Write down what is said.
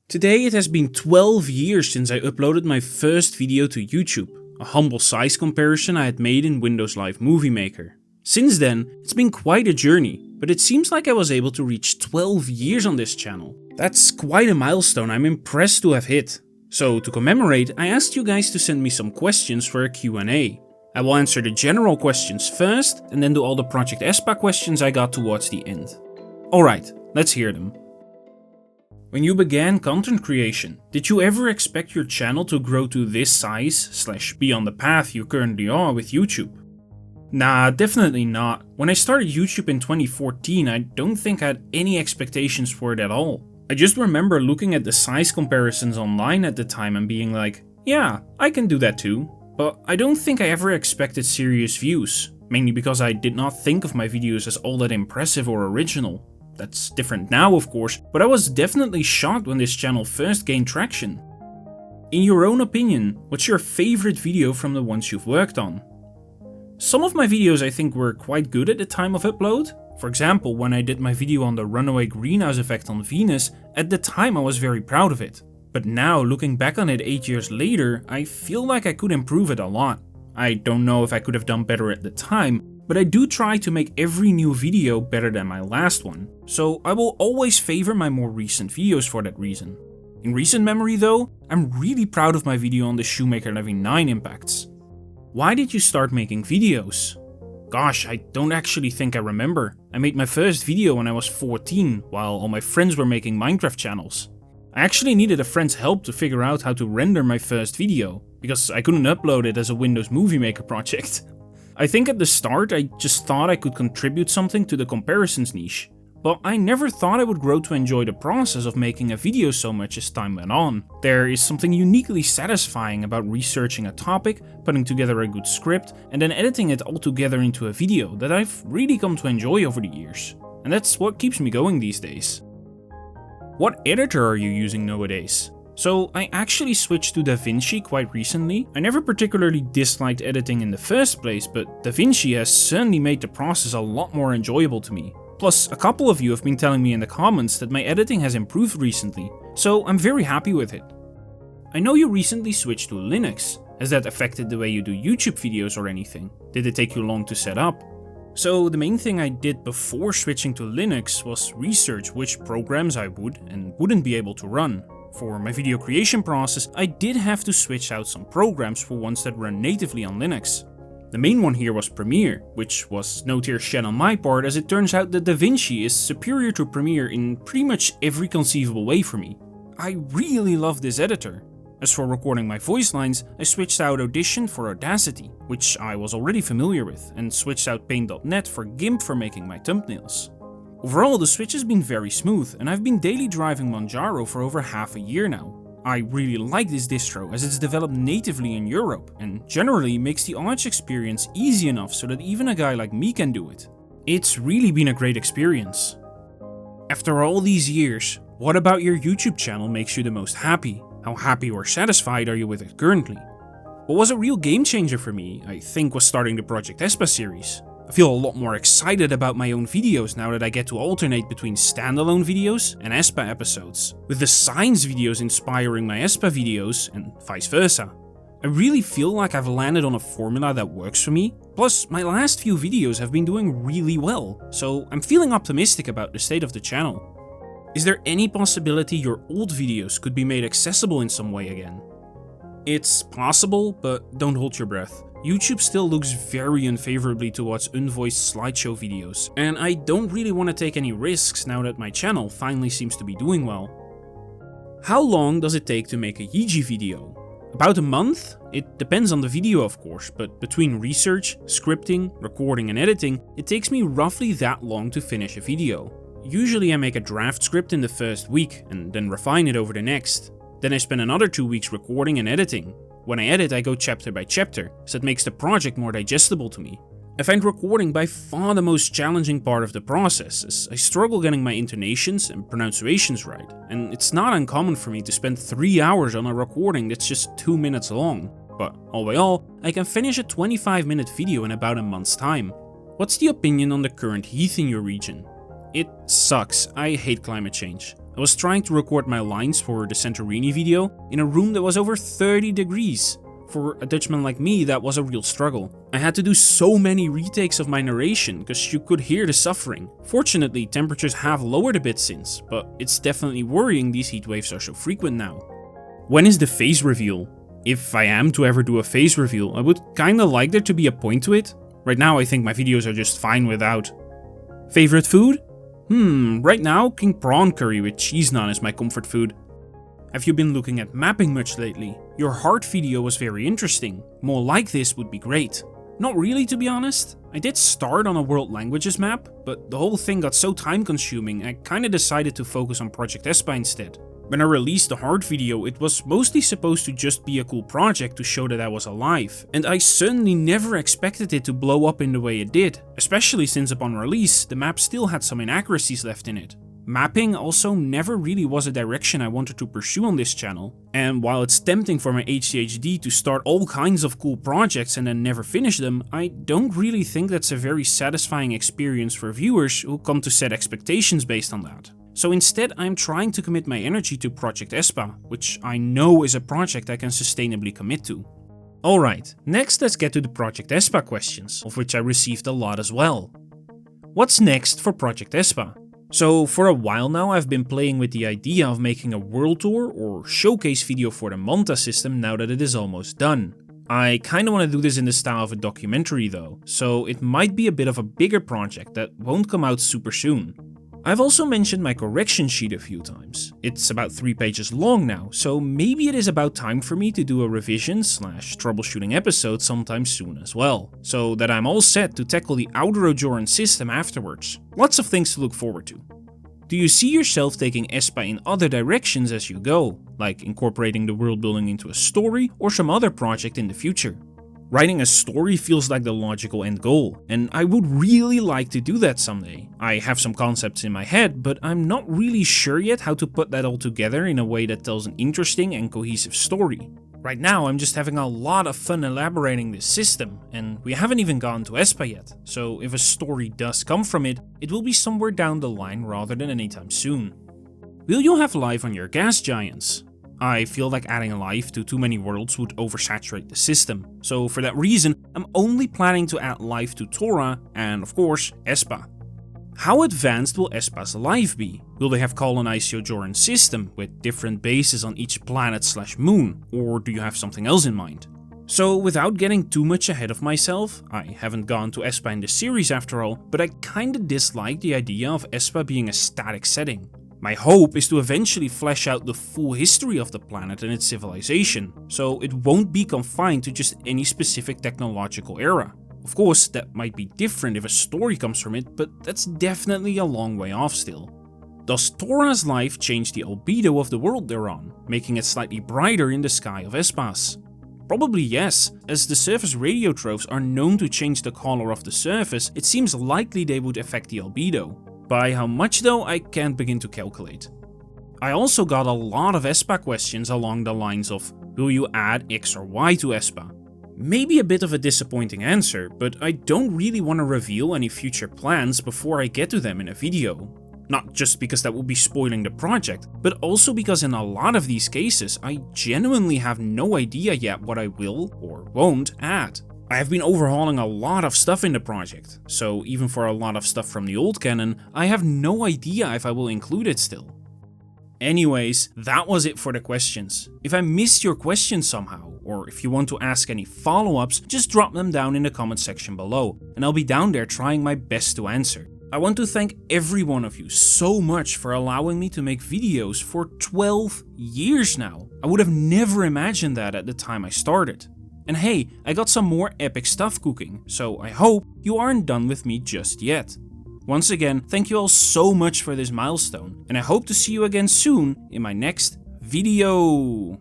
Today it has been 12 years since I uploaded my first video to YouTube, a humble size comparison I had made in Windows Live Movie Maker. Since then, it's been quite a journey, but it seems like I was able to reach 12 years on this channel. That's quite a milestone I'm impressed to have hit. So to commemorate, I asked you guys to send me some questions for a Q&A. I will answer the general questions first and then do all the Project Espa questions I got towards the end. Alright, let's hear them. When you began content creation, did you ever expect your channel to grow to this size / be on the path you currently are with YouTube? Nah, definitely not. When I started YouTube in 2014, I don't think I had any expectations for it at all. I just remember looking at the size comparisons online at the time and being like, yeah, I can do that too. But I don't think I ever expected serious views, mainly because I did not think of my videos as all that impressive or original. That's different now, of course, but I was definitely shocked when this channel first gained traction. In your own opinion, what's your favorite video from the ones you've worked on? Some of my videos I think were quite good at the time of upload. For example, when I did my video on the runaway greenhouse effect on Venus, at the time I was very proud of it. But now, looking back on it 8 years later, I feel like I could improve it a lot. I don't know if I could have done better at the time, but I do try to make every new video better than my last one, so I will always favor my more recent videos for that reason. In recent memory though, I'm really proud of my video on the Shoemaker Levy 9 impacts. Why did you start making videos? Gosh, I don't actually think I remember. I made my first video when I was 14, while all my friends were making Minecraft channels. I actually needed a friend's help to figure out how to render my first video, because I couldn't upload it as a Windows Movie Maker project. I think at the start I just thought I could contribute something to the comparisons niche, but I never thought I would grow to enjoy the process of making a video so much as time went on. There is something uniquely satisfying about researching a topic, putting together a good script, and then editing it all together into a video that I've really come to enjoy over the years. And that's what keeps me going these days. What editor are you using nowadays? So I actually switched to DaVinci quite recently. I never particularly disliked editing in the first place, but DaVinci has certainly made the process a lot more enjoyable to me. Plus, a couple of you have been telling me in the comments that my editing has improved recently, so I'm very happy with it. I know you recently switched to Linux. Has that affected the way you do YouTube videos or anything? Did it take you long to set up? So the main thing I did before switching to Linux was research which programs I would and wouldn't be able to run. For my video creation process, I did have to switch out some programs for ones that run natively on Linux. The main one here was Premiere, which was no tears shed on my part, as it turns out that DaVinci is superior to Premiere in pretty much every conceivable way for me. I really love this editor. As for recording my voice lines, I switched out Audition for Audacity, which I was already familiar with, and switched out Paint.net for GIMP for making my thumbnails. Overall, the switch has been very smooth, and I've been daily driving Manjaro for over half a year now. I really like this distro as it's developed natively in Europe, and generally makes the Arch experience easy enough so that even a guy like me can do it. It's really been a great experience. After all these years, what about your YouTube channel makes you the most happy? How happy or satisfied are you with it currently? What was a real game changer for me, I think, was starting the Project Espa series. I feel a lot more excited about my own videos now that I get to alternate between standalone videos and Espa episodes, with the science videos inspiring my Espa videos and vice versa. I really feel like I've landed on a formula that works for me, plus my last few videos have been doing really well, so I'm feeling optimistic about the state of the channel. Is there any possibility your old videos could be made accessible in some way again? It's possible, but don't hold your breath. YouTube still looks very unfavorably towards unvoiced slideshow videos, and I don't really want to take any risks now that my channel finally seems to be doing well. How long does it take to make a Yeezy video? About a month? It depends on the video of course, but between research, scripting, recording and editing, it takes me roughly that long to finish a video. Usually I make a draft script in the first week and then refine it over the next. Then I spend another 2 weeks recording and editing. When I edit, I go chapter by chapter, so it makes the project more digestible to me. I find recording by far the most challenging part of the process, as I struggle getting my intonations and pronunciations right, and it's not uncommon for me to spend 3 hours on a recording that's just 2 minutes long. But all by all, I can finish a 25-minute video in about a month's time. What's the opinion on the current heat in your region? It sucks. I hate climate change. I was trying to record my lines for the Santorini video in a room that was over 30 degrees. For a Dutchman like me, that was a real struggle. I had to do so many retakes of my narration because you could hear the suffering. Fortunately, temperatures have lowered a bit since, but it's definitely worrying these heat waves are so frequent now. When is the phase reveal? If I am to ever do a phase reveal, I would kinda like there to be a point to it. Right now I think my videos are just fine without. Favorite food? Right now king prawn curry with cheese naan is my comfort food. Have you been looking at mapping much lately? Your heart video was very interesting. More like this would be great. Not really, to be honest. I did start on a world languages map, but the whole thing got so time consuming I kinda decided to focus on Project Espa instead. When I released the heart video, it was mostly supposed to just be a cool project to show that I was alive, and I certainly never expected it to blow up in the way it did, especially since upon release, the map still had some inaccuracies left in it. Mapping also never really was a direction I wanted to pursue on this channel, and while it's tempting for my ADHD to start all kinds of cool projects and then never finish them, I don't really think that's a very satisfying experience for viewers who come to set expectations based on that. So instead I'm trying to commit my energy to Project Espa, which I know is a project I can sustainably commit to. Alright, next let's get to the Project Espa questions, of which I received a lot as well. What's next for Project Espa? So for a while now I've been playing with the idea of making a world tour or showcase video for the Manta system now that it is almost done. I kinda wanna do this in the style of a documentary though, so it might be a bit of a bigger project that won't come out super soon. I've also mentioned my correction sheet a few times. It's about 3 pages long now, so maybe it is about time for me to do a revision/troubleshooting episode sometime soon as well, so that I'm all set to tackle the outer Ojoran system afterwards. Lots of things to look forward to. Do you see yourself taking Espa in other directions as you go, like incorporating the world building into a story or some other project in the future? Writing a story feels like the logical end goal, and I would really like to do that someday. I have some concepts in my head, but I'm not really sure yet how to put that all together in a way that tells an interesting and cohesive story. Right now I'm just having a lot of fun elaborating this system, and we haven't even gotten to Espa yet, so if a story does come from it, it will be somewhere down the line rather than anytime soon. Will you have life on your gas giants? I feel like adding life to too many worlds would oversaturate the system, so for that reason I'm only planning to add life to Tora and of course Espa. How advanced will Espa's life be? Will they have colonized the Ojoran system with different bases on each planet/moon, or do you have something else in mind? So without getting too much ahead of myself, I haven't gone to Espa in the series after all, but I kinda dislike the idea of Espa being a static setting. My hope is to eventually flesh out the full history of the planet and its civilization, so it won't be confined to just any specific technological era. Of course, that might be different if a story comes from it, but that's definitely a long way off still. Does Tora's life change the albedo of the world they're on, making it slightly brighter in the sky of Espas? Probably yes, as the surface radiotrophs are known to change the color of the surface, it seems likely they would affect the albedo. By how much though, I can't begin to calculate. I also got a lot of Espa questions along the lines of, will you add X or Y to Espa? Maybe a bit of a disappointing answer, but I don't really want to reveal any future plans before I get to them in a video. Not just because that would be spoiling the project, but also because in a lot of these cases I genuinely have no idea yet what I will or won't add. I have been overhauling a lot of stuff in the project, so even for a lot of stuff from the old canon, I have no idea if I will include it still. Anyways, that was it for the questions. If I missed your question somehow, or if you want to ask any follow-ups, just drop them down in the comment section below, and I'll be down there trying my best to answer. I want to thank every one of you so much for allowing me to make videos for 12 years now. I would have never imagined that at the time I started. And hey, I got some more epic stuff cooking, so I hope you aren't done with me just yet. Once again, thank you all so much for this milestone, and I hope to see you again soon in my next video.